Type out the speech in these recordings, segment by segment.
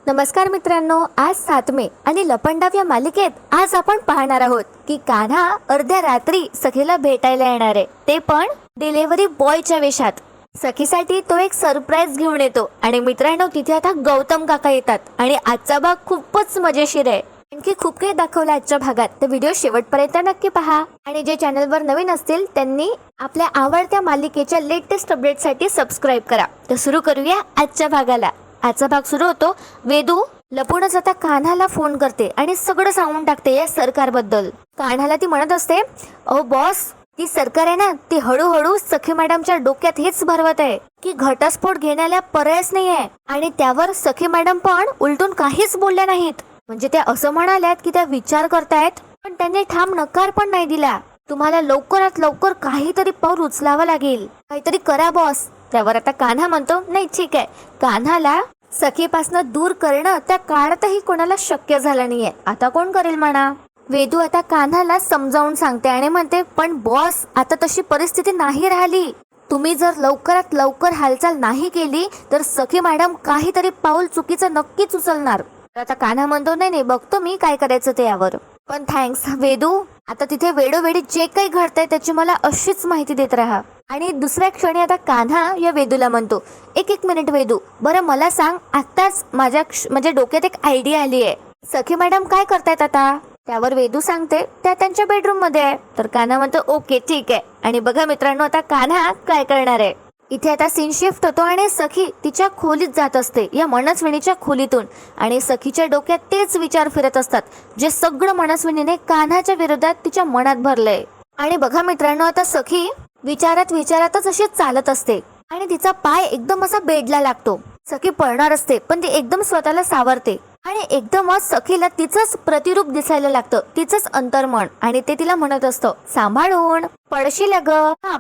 नमस्कार मित्रांनो, आज 7 मे आणि लपंडाव या मालिकेत आज आपण पाहणार आहोत की कान्हा अर्ध्या रात्री सखीला भेटायला येणार आहे, ते पण डिलिव्हरी बॉयच्या वेशात. सखीसाठी तो एक सरप्राईज घेऊन येतो आणि मित्रांनो तिथे आता गौतम काका येतात आणि आजचा भाग खूपच मजेशीर आहे. आणखी खूप काही दाखवलं आजच्या भागात, तर व्हिडिओ शेवटपर्यंत नक्की पहा. आणि जे चॅनलवर नवीन असतील त्यांनी आपल्या आवडत्या मालिकेच्या लेटेस्ट अपडेटसाठी सबस्क्राईब करा. तर सुरू करूया आजच्या भागाला. आजचा भाग सुरू होतो. वेदू लपूनच आता कान्हाला फोन करते आणि सगळं सांगून टाकते या सरकारबद्दल. कान्हाला ती म्हणत असते, अहो बॉस, ती सरकार आहे ना, ती हळूहळू सखी मॅडमच्या डोक्यात हेच भरवत आहे की घटस्फोट घेण्याला पर्यायच नाहीये. आणि त्यावर सखी मॅडम पण उलटून काहीच बोलल्या नाहीत. म्हणजे त्या असं म्हणाल्यात की त्या विचार करतायत, पण त्यांनी ठाम नकार पण नाही दिला. तुम्हाला लवकरात लवकर काहीतरी पाऊल उचलावं लागेल, काहीतरी करा बॉस. त्यावर आता कान्हा म्हणतो, नाही ठीक आहे. कान्हाला सखीपासनं दूर करणं त्या काळातही कोणाला शक्य झालं नाहीये, आता कोण करेल म्हणा. वेदू आता कान्हाला समजावून सांगते आणि म्हणते, पण बॉस, आता तशी परिस्थिती नाही राहिली. तुम्ही जर लवकरात लवकर हालचाल नाही केली तर सखी मॅडम काहीतरी पाऊल चुकीचं नक्कीच उचलणार. आता कान्हा म्हणतो, नाही नाही, बघतो मी काय करायचं ते यावर. पण थँक्स वेदू, आता तिथे वेळोवेळी जे काही घडतंय त्याची मला अशीच माहिती देत राहा. आणि दुसऱ्या क्षणी आता कान्हा या वेदूला म्हणतो, एक मिनिट वेदू, बरं मला सांग, आत्ताच माझ्या डोक्यात एक आयडिया आली आहे. सखी मॅडम काय करतायत आता? त्यावर वेदू सांगते, त्या त्यांच्या बेडरूम मध्ये आहे. तर कान्हा म्हणतो, ओके ठीक आहे. आणि बघा मित्रांनो, आता कान्हा काय करणार आहे. इथे आता सीन शिफ्ट होतो आणि सखी तिच्या खोलीत जात असते, या मनस्विनीच्या खोलीतून. आणि सखीच्या डोक्यात तेच विचार फिरत असतात जे सगळं मनस्विनीने कान्हाच्या विरोधात तिच्या मनात भरलंय. आणि बघा मित्रांनो, आता सखी विचारातच अशी चालत असते आणि तिचा पाय एकदम असा बेडला लागतो. सखी पळणार असते पण ती एकदम स्वतःला सावरते आणि एकदमच सखीला तिचंच प्रतिरूप दिसायला लागतं, तिचंच अंतर्मन. आणि ते तिला म्हणत असतं, सांभाळून पडशील ग.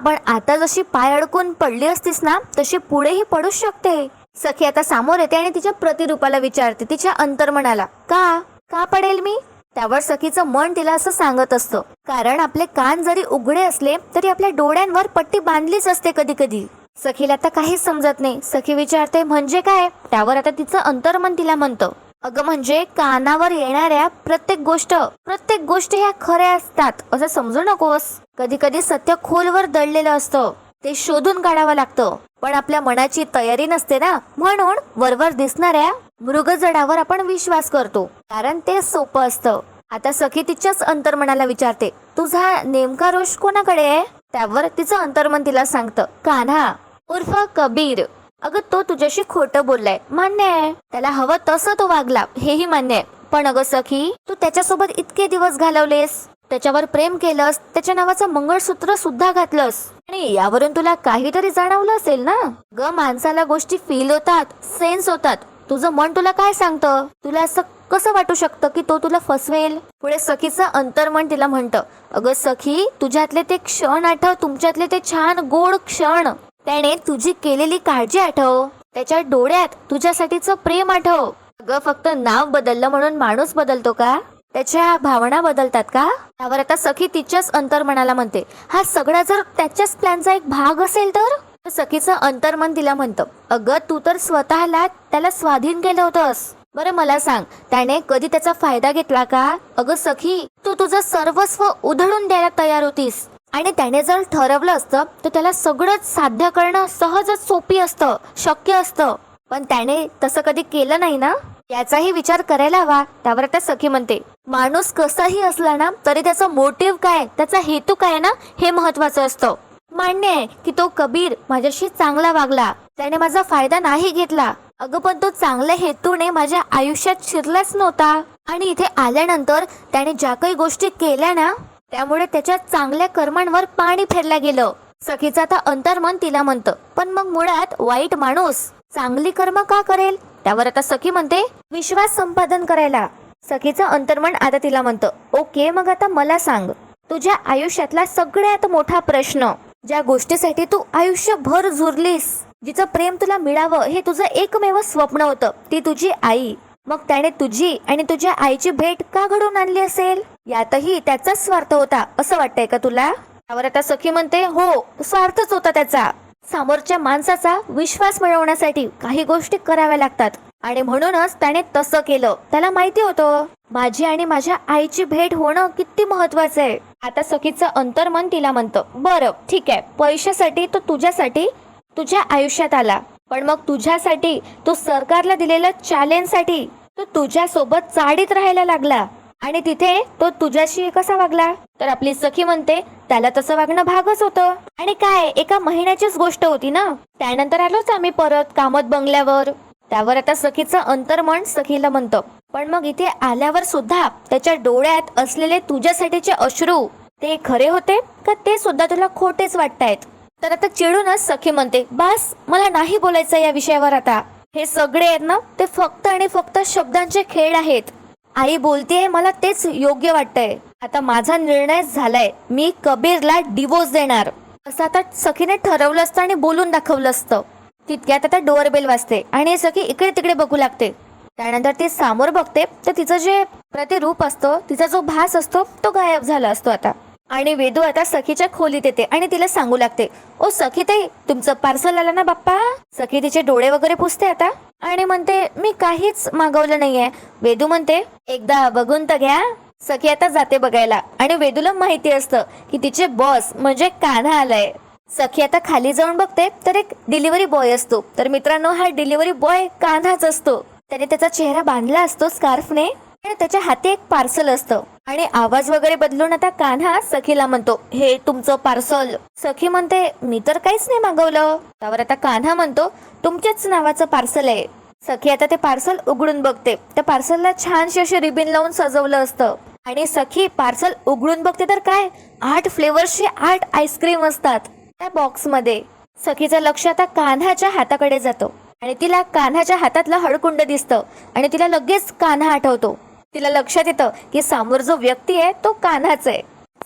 पण आता जशी पाय अडकून पडली असतीस ना, तशी पुढेही पडूच शकते. सखी आता समोर येते आणि तिच्या प्रतिरूपाला विचारते, तिच्या अंतर्मनाला, का पडेल मी? त्यावर सखीचं मन तिला असं सांगत असतं, कारण आपले कान जरी उघडे असले तरी आपल्या डोळ्यांवर पट्टी बांधलीच असते कधी कधी. सखीला आता काहीच समजत नाही. सखी विचारते, म्हणजे काय? त्यावर आता तिचं अंतर्मन तिला म्हणतं, अगं म्हणजे कानावर येणाऱ्या प्रत्येक गोष्ट ह्या खऱ्या असतात असं समजू नकोस. कधी कधी सत्य खोलवर दडलेलं असतं, ते शोधून काढावं लागतं. पण आपल्या मनाची तयारी नसते ना, म्हणून वरवर दिसणाऱ्या मृगजडावर आपण विश्वास करतो, कारण ते सोपं असतं. आता सखी तिच्याच अंतर्मनाला विचारते, तुझा नेमका रोष कोणाकडे आहे? त्यावर तिचं अंतर्मन तिला सांगतं, कान्हा उर्फ कबीर. अगं तो तुझ्याशी खोटं बोललाय, मान्य आहे. त्याला हवं तसं तो वागला, हेही मान्य आहे. पण अगं सखी, तू त्याच्यासोबत इतके दिवस घालवलेस, त्याच्यावर प्रेम केलंस, त्याच्या नावाचं मंगळसूत्र सुद्धा घातलंस, आणि यावरून तुला काहीतरी जाणवलं असेल ना ग. माणसाला गोष्टी फील होतात, सेन्स होतात. तुझं मन तुला काय सांगतं? तुला असं कसं वाटू शकतं की तो तुला फसवेल? पुढे सखीचं अंतर्मन तिला म्हणतं, अगं सखी, तुझ्यातले ते क्षण आठव, तुमच्यातले ते छान गोड क्षण. त्याने तुझी केलेली काळजी आठव, त्याच्या डोळ्यात तुझ्यासाठीचं प्रेम आठव. अगं फक्त नाव बदललं म्हणून माणूस बदलतो का? त्याच्या भावना बदलतात का? त्यावर आता सखी तिच्याच अंतर्मनाला म्हणते, हा सगळा जर त्याच्याच प्लॅनचा एक भाग असेल तर? सखीचं अंतर्मन तिला म्हणतं, अगं तू तर स्वतःला त्याला स्वाधीन केलं होतंस. बरं मला सांग, त्याने कधी त्याचा फायदा घेतला का? अगं सखी, तू तुझं सर्वस्व उधळून द्यायला तयार होतीस. आणि त्याने जर ठरवलं असतं तर त्याला सगळंच साध्य करणं सहजच सोपी असतं, शक्य असतं. पण त्याने तसं कधी केलं नाही ना, याचाही विचार करायला हवा. त्यावर आता सखी म्हणते, माणूस कसाही असला ना तरी त्याचा मोटिव्ह काय, त्याचा हेतू काय ना, हे महत्वाचं असतं. मान्य आहे की तो कबीर माझ्याशी चांगला वागला, त्याने माझा फायदा नाही घेतला. अगं पण तो चांगल्या हेतूने माझ्या आयुष्यात शिरलाच नव्हता. आणि इथे आल्यानंतर त्याने ज्या काही गोष्टी केल्या ना, त्यामुळे त्याच्या चांगल्या कर्मांवर पाणी फेरलं गेलं. सखीचं आता अंतर्मन तिला म्हणतं, पण मग मुळात वाईट माणूस चांगली कर्म का करेल? त्यावर आता सखी म्हणते, विश्वास संपादन करायला. सखीचं अंतर्मन आता तिला म्हणतं, ओके, मग आता मला सांग, तुझ्या आयुष्यातला सगळ्यात मोठा प्रश्न, ज्या गोष्टीसाठी तू आयुष्यभर झुरलीस, जिचं प्रेम तुला मिळावं हे तुझं एकमेव स्वप्न होतं, ती तुझी आई. मग त्याने तुझी आणि तुझ्या आईची भेट का घडवून आणली असेल? यातही त्याचाच स्वार्थ होता असं वाटतंय का तुला? त्यावर आता सखी म्हणते, हो, स्वार्थच होता त्याचा. समोरच्या माणसाचा विश्वास मिळवण्यासाठी काही गोष्टी कराव्या लागतात, आणि म्हणूनच त्याने तसं केलं. त्याला माहिती होतं माझी आणि माझ्या आईची भेट होणं किती महत्वाचं आहे. आता सखीचं अंतर्मन तिला म्हणतं, बरं ठीक आहे, पैशासाठी तो तुझ्यासाठी तुझ्या आयुष्यात आला, पण मग तुझ्यासाठी तो सरकारला दिलेल्या चॅलेंजसाठी तो तुझ्यासोबत चाळीत राहायला लागला आणि तिथे तो तुझ्याशी कसा वागला. तर आपली सखी म्हणते त्याला तसं वागणं भागच होतं. आणि काय, एका महिन्याचीच गोष्ट होती ना. त्यानंतर आलोच आम्ही परत कामत बंगल्यावर. त्यावर आता सखीचं अंतर्मन सखीला म्हणतं, पण मग इथे आल्यावर सुद्धा त्याच्या डोळ्यात असलेले तुझ्यासाठीचे अश्रू ते खरे होते का ते सुद्धा तुला खोटेच वाटतायत. तर आता चिडूनच सखी म्हणते, बस मला नाही बोलायचं या विषयावर आता. हे सगळे आहेत ना ते फक्त आणि फक्त शब्दांचे खेळ आहेत. आई बोलतेय मला तेच योग्य वाटतंय. आता माझा निर्णय झालाय, मी कबीरला डिवोर्स देणार असं आता सखीने ठरवलं असतं आणि बोलून दाखवलं असतं. तितक्यात आता डोअरबेल वाजते आणि सखी इकडे तिकडे बघू लागते. त्यानंतर ती समोर बघते तर तिचं जे प्रतिरूप असतं, तिचा जो भास असतो तो गायब झाला असतो आता. आणि वेदू आता सखीच्या खोलीत येते आणि तिला सांगू लागते, ओ सखी ताई, तुमचं पार्सल आलं ना बाप्पा. सखी तिचे डोळे वगैरे पुसते आता आणि म्हणते मी काहीच मागवलं नाहीये. वेदू म्हणते एकदा बघून तर घ्या. सखी आता जाते बघायला आणि वेदूला माहिती असतं की तिचे बॉस म्हणजे कान्हा आलाय. सखी आता खाली जाऊन बघते तर एक डिलिव्हरी बॉय असतो. तर मित्रांनो, हा डिलिव्हरी बॉय कान्हाच असतो. त्याने त्याचा चेहरा बांधला असतो स्कार्फने आणि त्याच्या हाती एक पार्सल असतं. आणि आवाज वगैरे बदलून आता कान्हा सखीला म्हणतो, हे तुमचं पार्सल. सखी म्हणते मी तर काहीच नाही मागवलं. त्यावर आता कान्हा म्हणतो तुमच्याच नावाचं पार्सल आहे. सखी आता ते पार्सल उघडून बघते. त्या पार्सलला छानशी अशी रिबिन लावून सजवलं असतं. आणि सखी पार्सल उघडून बघते तर काय, 8 फ्लेवर्सचे 8 आईस्क्रीम असतात त्या बॉक्स मध्ये. सखीचं लक्ष आता कान्हाच्या हाताकडे जातो आणि तिला कान्हाच्या हातातलं हळकुंड दिसतं आणि तिला लगेच कान्हा आठवतो. तिला लक्षात येतं की समोर जो व्यक्ती आहे तो कान्हाच आहे.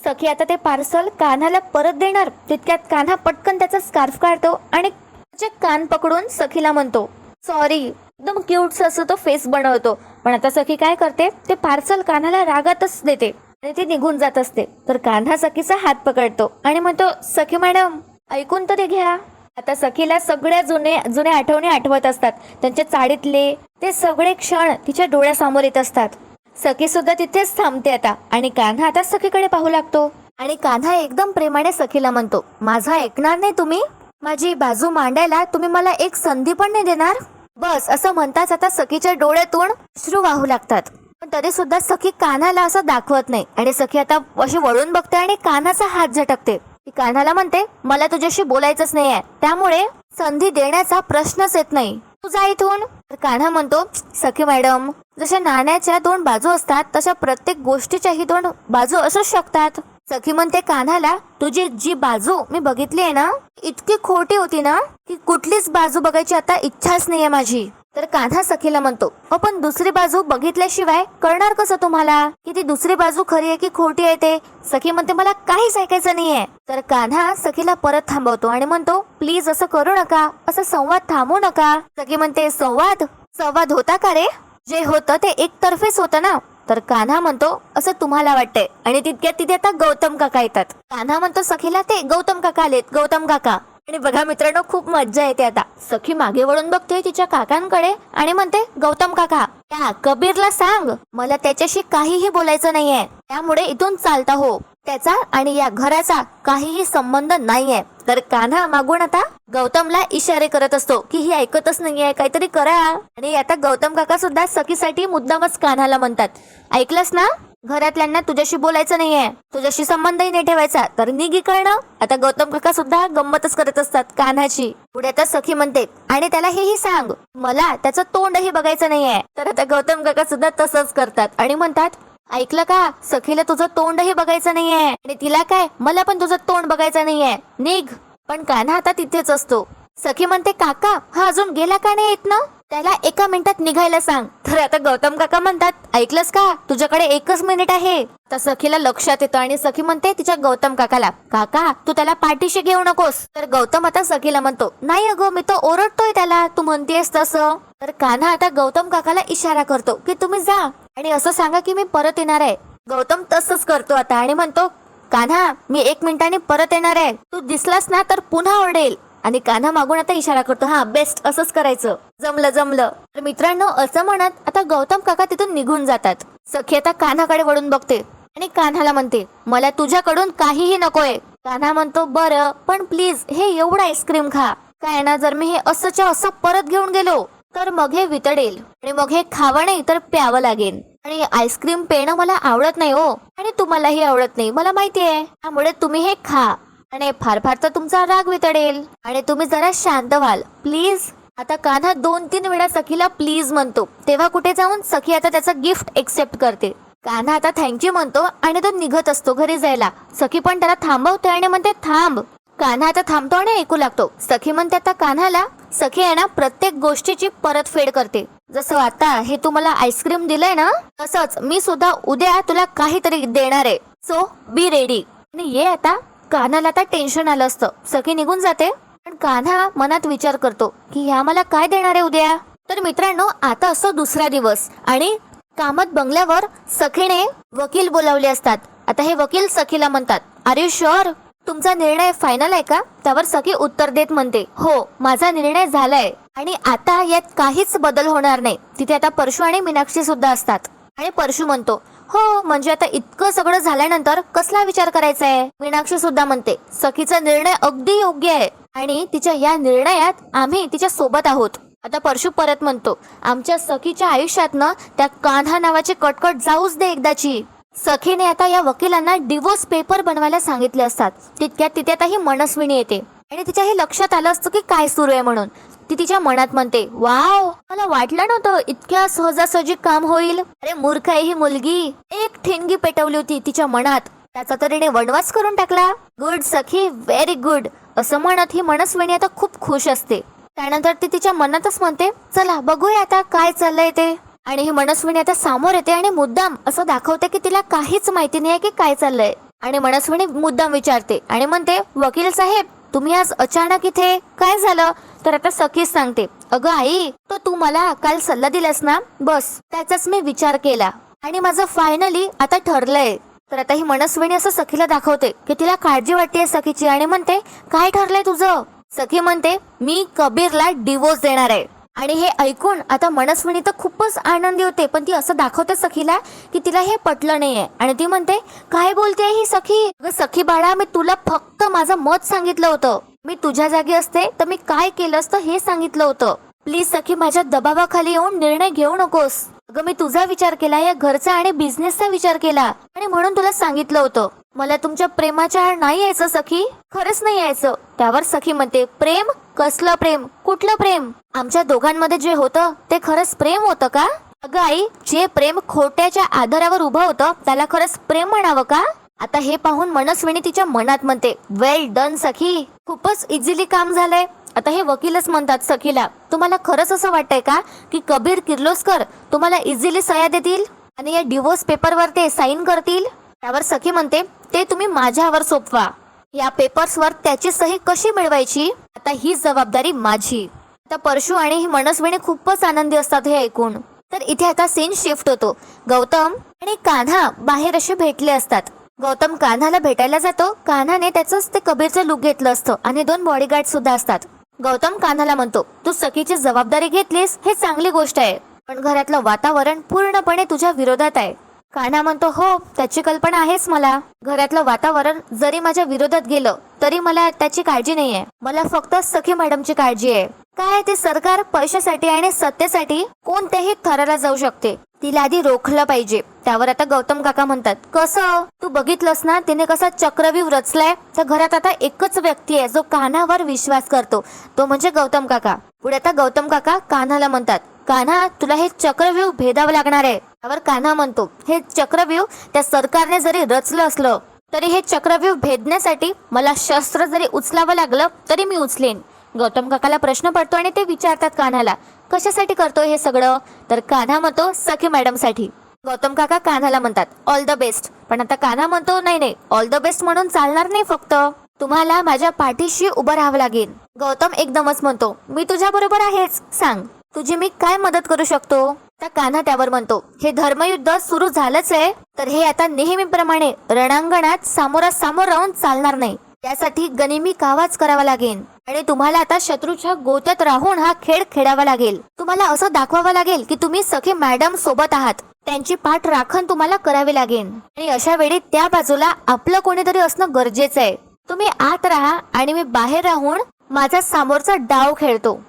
सखी आता ते पार्सल कान्हाला परत देणार. तितक्यात कान्हा पटकन त्याचा स्कार्फ काढतो आणि त्याचे कान पकडून सखीला म्हणतो सॉरी. एकदम क्यूट असं तो फेस बनवतो. पण आता सखी काय करते, ते पार्सल कान्हाला रागातच देते आणि ती निघून जात असते. तर कान्हा सखीचा हात पकडतो आणि म्हणतो सखी मॅडम ऐकून तरी घ्या. आता सखीला सगळ्या जुन्या आठवणी आठवत असतात. त्यांच्या चाळीतले ते सगळे क्षण तिच्या डोळ्यासमोर येत असतात. सखी सुद्धा तिथेच थांबते आता आणि कान्हा आता सखीकडे पाहू लागतो. आणि कान्हा एकदम प्रेमाने सखीला म्हणतो, माझा ऐकणार नाही तुम्ही? माझी बाजू मांडायला तुम्ही मला एक संधी पण नाही देणार? बस असं म्हणताच आता सखीच्या डोळ्यातून अश्रू वाहू लागतात. पण तरी सुद्धा सखी कान्हाला असं दाखवत नाही आणि सखी आता अशी वळून बघते आणि कान्हाचा हात झटकते. ती कान्हाला म्हणते मला तुझ्याशी बोलायचंच नाहीये, त्यामुळे संधी देण्याचा प्रश्नच येत नाही, तू जा इथून. तर कान्हा म्हणतो सखी मॅडम, जशा नाण्याच्या 2 बाजू असतात तशा प्रत्येक गोष्टीच्याही 2 बाजू असू शकतात. सखी म्हणते कान्हाला तुझी जी बाजू मी बघितली आहे ना इतकी खोटी होती ना की कुठलीच बाजू बघायची आता इच्छाच नाहीये माझी. तर कान्हा सखीला म्हणतो पण दुसरी बाजू बघितल्याशिवाय कळणार कसं तुम्हाला की ती दुसरी बाजू खरी आहे की खोटी आहे ते? सखी म्हणते मला काहीच ऐकायचं नाहीये. तर कान्हा सखीला परत थांबवतो आणि म्हणतो प्लीज असं करू नका, असं संवाद थांबवू नका. सखी म्हणते संवाद होता का रे? जे होतं ते एकतर्फेच होतं ना. तर कान्हा म्हणतो असं तुम्हाला वाटतंय. आणि तितक्यात तिथे आता गौतम काका येतात. कान्हा म्हणतो सखीला ते गौतम काका आलेत, गौतम काका. आणि बघा मित्रांनो, खूप मज्जा येते. आता सखी मागे वळून बघते तिच्या काकांकडे आणि म्हणते गौतम काका, त्या कबीरला सांग मला त्याच्याशी काहीही बोलायचं नाहीये, त्यामुळे इथून चालता हो. त्याचा आणि या घराचा काहीही संबंध नाहीये. तर कान्हा मागून आता गौतमला इशारे करत असतो की ही ऐकतच नाहीये, काहीतरी करा. आणि आता गौतम काका सुद्धा सखीसाठी मुद्दामच कान्हाला म्हणतात, ऐकलंस ना, घरातल्यांना तुझ्याशी बोलायचं नाहीये, तुझ्याशी संबंधही नाही ठेवायचा, तर निघ इकडनं. आता गौतम काका सुद्धा गंमतच करत असतात कान्हाची. पुढे आता सखी म्हणते आणि त्याला हेही सांग मला त्याचं तोंडही बघायचं नाहीये. तर आता गौतम काका सुद्धा तसंच करतात आणि म्हणतात ऐकलं का, सखीला तुझं तोंडही बघायचं नाहीये आणि तिला काय मला पण तुझं तोंड बघायचं नाहीये, निघ. पण कान्हा आता तिथेच असतो. सखी म्हणते काका हा अजून गेला का नाही येत ना, त्याला 1 मिनिटात निघायला सांग. तर आता गौतम काका म्हणतात ऐकलंस का, तुझ्याकडे 1 मिनिट आहे. तर सखीला लक्षात येतं आणि सखी म्हणते तिच्या गौतम काकाला काका तू त्याला पाठीशी घेऊ नकोस. तर गौतम आता सखीला म्हणतो नाही अगं मी तर ओरडतोय त्याला, तू म्हणतेस तसं. तर कान्हा आता गौतम काकाला इशारा करतो की तुम्ही जा आणि असं सांगा की मी परत येणार आहे. गौतम तसंच करतो आता आणि म्हणतो कान्हा मी 1 मिनिटाने परत येणार आहे, तू दिसलास ना तर पुन्हा ओरडेल. आणि कान्हा मागून आता इशारा करतो, हा बेस्ट, असंच करायचं, जमलं जमलं. तर मित्रांनो, असं म्हणत आता गौतम काका तिथून निघून जातात. सखी आता कान्हाकडे वळून बघते आणि कान्हाला म्हणते, मला तुझ्याकडून काहीही नकोय. कान्हा म्हणतो, बरं पण प्लीज हे एवढं आईस्क्रीम खा. काय ना, जर मी हे असंच्या असं परत घेऊन गेलो तर मग हे वितळेल आणि मग हे खावं नाही तर प्यावं लागेल. आणि आईस्क्रीम पेणं मला आवडत नाही हो, आणि तुम्हालाही आवडत नाही, मला माहिती आहे. त्यामुळे तुम्ही हे खा आणि फार फार तर तुमचा राग वितळेल आणि तुम्ही जरा शांत व्हाल प्लीज. आता कान्हा 2-3 वेळा सखीला प्लीज म्हणतो. तेव्हा कुठे जाऊन सखी आता त्याचं गिफ्ट एक्सेप्ट करते. कान्हा आता थँक्यू म्हणतो आणि तो निघत असतो घरी जायला. सखी पण त्याला थांबवते आणि म्हणते, थांब. कान्हा आता थांबतो आणि ऐकू लागतो. सखी म्हणते आता कान्हाला, सखी आहे ना प्रत्येक गोष्टीची परतफेड करते. जसं आता हे तू मला आईस्क्रीम दिलंय ना, तसंच मी सुद्धा उद्या तुला काहीतरी देणार आहे. So be ready. आणि ये आता. कान्हाला आता टेन्शन आलं असतं. सखी निघून जाते पण कान्हा मनात विचार करतो की ह्या मला काय देणार आहे उद्या. तर मित्रांनो, आता असतो दुसरा दिवस आणि कामत बंगल्यावर सखीने वकील बोलावले असतात. आता हे वकील सखीला म्हणतात, आर यू शुअर, तुमचा निर्णय फायनल आहे का? त्यावर सखी उत्तर देत म्हणते, हो माझा निर्णय झालाय आणि आता यात काहीच बदल होणार नाही. तिथे आता परशू आणि मीनाक्षी सुद्धा असतात. आणि परशू म्हणतो, हो म्हणजे आता इतकं सगळं झाल्यानंतर कसला विचार करायचा आहे. मीनाक्षी सुद्धा म्हणते, सखीचा निर्णय अगदी योग्य आहे आणि तिच्या या निर्णयात आम्ही तिच्या सोबत आहोत. आता परशू परत म्हणतो, आमच्या सखीच्या आयुष्यातनं त्या कान्हा नावाची कटकट जाऊच दे एकदाची. सखीने आता या वकिलांना डिवोर्स पेपर बनवायला सांगितले असतात. तितक्यात तिथे आता ही मनस्विनी येते आणि तिच्या हे लक्षात आलं असतं की काय सुरू आहे म्हणून. ती तिच्या मनात म्हणते, वाव, मला वाटलं नव्हतं इतक्या सहजासहजी काम होईल. अरे मूर्ख आहे ही मुलगी. एक ठिणगी पेटवली होती तिच्या मनात, त्याचा तरीने वनवास करून टाकला. गुड सखी, व्हेरी गुड. असं म्हणत ही मनस्विनी आता खूप खुश असते. त्यानंतर ती तिच्या मनातच म्हणते, चला बघूया आता काय चाललंय ते. आणि ही मनस्विनी आता समोर येते आणि मुद्दाम असं दाखवते की तिला काहीच माहिती नाही की काय चाललंय. आणि मनस्विनी मुद्दाम विचारते आणि म्हणते, वकील साहेब तुम्ही आज अचानक इथे, काय झालं? तर आता सखीच सांगते, अगं आई, तो तू मला काल सल्ला दिलास ना, बस त्याचाच मी विचार केला आणि माझं फायनली आता ठरलंय. तर आता ही मनस्विनी असं सखीला दाखवते की तिला काळजी वाटते सखीची आणि म्हणते, काय ठरलंय तुझं? सखी म्हणते, मी कबीरला डिवोर्स देणार आहे. आणि हे ऐकून आता मनस्विनी तर खूपच आनंदी होते, पण ती असं दाखवते सखीला की तिला हे पटलं नाहीये. आणि ती म्हणते, काय बोलते ही सखी? अगं सखी बाळा, मी तुला फक्त माझं मत सांगितलं होतं. मी तुझ्या जागी असते तर मी काय केलं असतं हे सांगितलं होतं. प्लीज सखी, माझ्या दबावाखाली येऊन निर्णय घेऊ नकोस. अगं मी तुझा विचार केला, या घरचा आणि बिझनेसचा विचार केला आणि म्हणून तुला सांगितलं होतं. मला तुमच्या प्रेमाच्या आड नाही यायचं सखी, खरंच नाही यायचं. त्यावर सखी म्हणते, प्रेम? कसलं प्रेम? कुठलं प्रेम? आमच्या दोघांमध्ये जे होतं ते खरंच प्रेम होतं का? अगं आई, जे प्रेम खोट्याच्या आधारावर उभं होतं त्याला खरंच प्रेम म्हणावं का? आता हे पाहून मनस्विनी तिच्या मनात म्हणते, वेल डन सखी, खूपच इझिली काम झालंय. आता हे वकीलच म्हणतात सखीला, तुम्हाला खरंच असं वाटतंय का की कबीर किर्लोस्कर तुम्हाला इझिली सह्या देतील आणि या डिवोर्स पेपरवर ते साईन करतील? त्यावर सखी म्हणते, ते तुम्ही माझ्यावर सोपवा. या पेपर्सवर त्याची सही कशी मिळवायची आता ही जबाबदारी माझी. आता परशू आणि ही मनस्विनी खूपच आनंदी असतात हे ऐकून. तर इथे आता सीन शिफ्ट होतो. गौतम आणि कान्हा बाहेर असे भेटले असतात. गौतम कान्हाला भेटायला जातो. कान्हाने त्याचंच ते कबीरचं लुक घेतलं असतं आणि 2 बॉडीगार्ड सुद्धा असतात. गौतम कान्हाला म्हणतो, तू सखीची जबाबदारी घेतलीस हे चांगली गोष्ट आहे, पण घरातलं वातावरण पूर्णपणे तुझ्या विरोधात आहे. कान्हा म्हणतो, हो त्याची कल्पना आहेच मला. घरातलं वातावरण जरी माझ्या विरोधात गेलं तरी मला त्याची काळजी नाहीये. मला फक्त सखी मॅडमची काळजी आहे. काय ते सरकार पैशासाठी आणि सत्तेसाठी कोणत्याही थराला जाऊ शकते, तिला आधी रोखलं पाहिजे. त्यावर आता गौतम काका म्हणतात, कसं? तू बघितलंस ना तिने कसा चक्रव्यूह रचलाय. त्या घरात आता एकच व्यक्ती आहे जो कान्हावर विश्वास करतो, तो म्हणजे गौतम काका. पुढे आता गौतम काका कान्हाला म्हणतात, कान्हा तुला हे चक्रव्यूह भेदावं लागणार आहे. त्यावर कान्हा म्हणतो, हे चक्रव्यूह त्या सरकारने जरी रचलं असलं तरी हे चक्रव्यूह भेदण्यासाठी मला शस्त्र जरी उचलावं लागलं तरी मी उचलेन. गौतम काकाला प्रश्न पडतो आणि ते विचारतात कान्हाला, कशासाठी करतोय हे सगळं? तर कान्हा म्हणतो, सखी मॅडम साठी. गौतम काका कान्हाला म्हणतात, ऑल द बेस्ट. पण आता कान्हा म्हणतो, नाही नाही, ऑल द बेस्ट म्हणून चालणार नाही, फक्त तुम्हाला माझ्या पाठीशी उभं राहावं लागेल. गौतम एकदमच म्हणतो, मी तुझ्या बरोबर आहेच, सांग तुझी मी काय मदत करू शकतो? तर कान्हा त्यावर म्हणतो, हे धर्मयुद्ध सुरू झालंच आहे तर हे आता नेहमीप्रमाणे रणांगणात सामोरासमोर राहून चालणार नाही. त्यासाठी गनिमी कावाच करावा लागेल आणि तुम्हाला आता शत्रूच्या गोत्यात राहून हा खेळ खेळावा लागेल. तुम्हाला असं दाखवावं लागेल की तुम्ही सखी मॅडम सोबत आहात. त्यांची पाठ राखण तुम्हाला करावी लागेल. आणि अशा वेळी त्या बाजूला आपलं कोणीतरी असणं गरजेचं आहे. तुम्ही आत राहा आणि मी बाहेर राहून माझा समोरचा डाव खेळतो.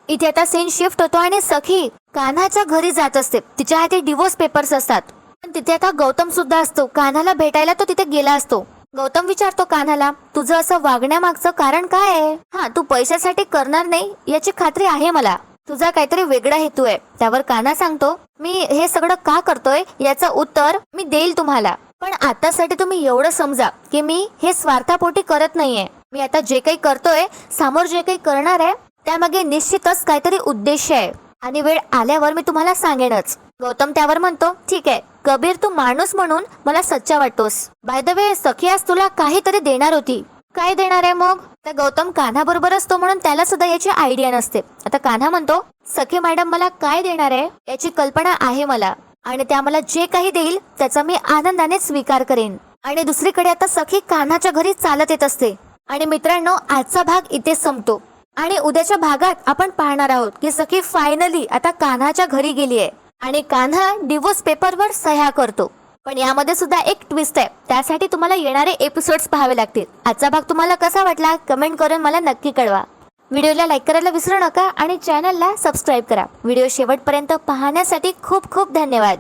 इथे आता सीन शिफ्ट होतो आणि सखी कान्हाच्या घरी जात असते. तिच्या हाती डिवोर्स पेपर्स असतात. पण तिथे आता गौतम सुद्धा असतो. कान्हाला भेटायला तो तिथे गेला असतो. गौतम विचारतो कान्हाला, तुझं असं वागण्यामागचं कारण काय आहे? हा, तू पैशासाठी करणार नाही याची खात्री आहे मला. तुझा काहीतरी वेगळा हेतू आहे. त्यावर कान्हा सांगतो, मी हे सगळं का करतोय याचं उत्तर मी देईल तुम्हाला. पण आतासाठी तुम्ही एवढं समजा की मी हे स्वार्थापोटी करत नाहीये. मी आता जे काही करतोय, समोर जे काही करणार आहे त्यामागे निश्चितच काहीतरी उद्देश आहे आणि वेळ आल्यावर मी तुम्हाला सांगेनच. गौतम त्यावर म्हणतो, ठीक आहे कबीर, तू माणूस म्हणून मला सच्चा वाटतोस. बाय द वे सखी आज तुला काहीतरी देणार होती. काय देणार आहे मग? तर गौतम कान्हा बरोबर असतो म्हणून त्याला सुद्धा याची आयडिया नसते. आता कान्हा म्हणतो, सखी मॅडम मला काय देणार आहे याची कल्पना आहे मला आणि त्या मला जे काही देईल त्याचा मी आनंदाने स्वीकार करेन. आणि दुसरीकडे आता सखी कान्हाच्या घरी चालत येत असते. आणि मित्रांनो, आजचा भाग इथे संपतो आणि उद्याच्या भागात आपण पाहणार आहोत की सखी फायनली आता कान्हाच्या घरी गेली आहे आणि कान्हा डिवोर्स पेपरवर सह्या करतो. पण यामध्ये सुद्धा एक ट्विस्ट आहे. त्यासाठी तुम्हाला येणारे एपिसोड्स पाहावे लागतील. आजचा भाग तुम्हाला कसा वाटला कमेंट करून मला नक्की कळवा. व्हिडिओला लाईक करायला विसरू नका आणि चॅनलला सबस्क्राईब करा. व्हिडिओ शेवटपर्यंत पाहण्यासाठी खूप खूप धन्यवाद.